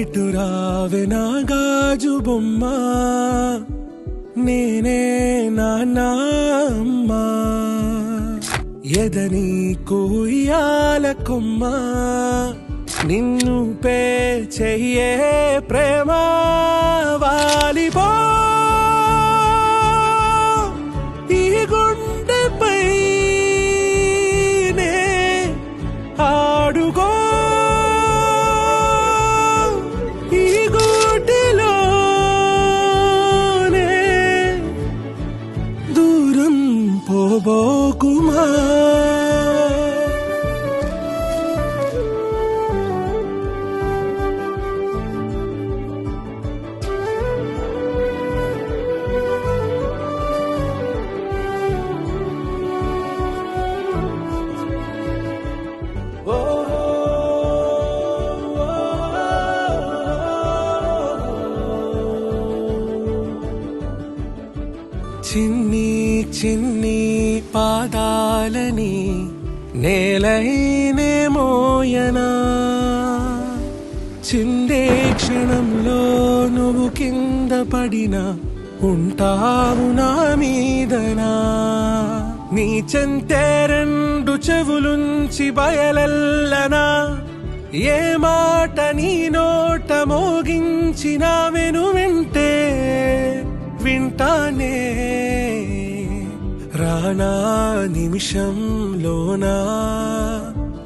ఇటు రావే నా గాజు బొమ్మ, నేనే నాన్న అమ్మా. ఎదని కూయాల కొమ్మ, నిన్ను పే చెయ్యే ప్రేమ. వాలిపో ఈ గుండెపై నే ఆడుకో, ఈ గూటిలోనే దూరం పోబోకుమా. చిన్ని చిన్ని పాదాలని నేలైనే మోయనా, చిందే క్షణంలో నువ్వు కింద పడినా ఉంటావు నా మీదనా. నీ చెంతే రెండు చెవులుంచి బయలెల్లనా, ఏ మాట నీ నోట మోగించినా వెను వింటే వింటానే. రానా నిమిషంలోనా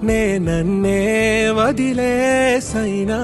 నే నన్నే వదిలేసైనా.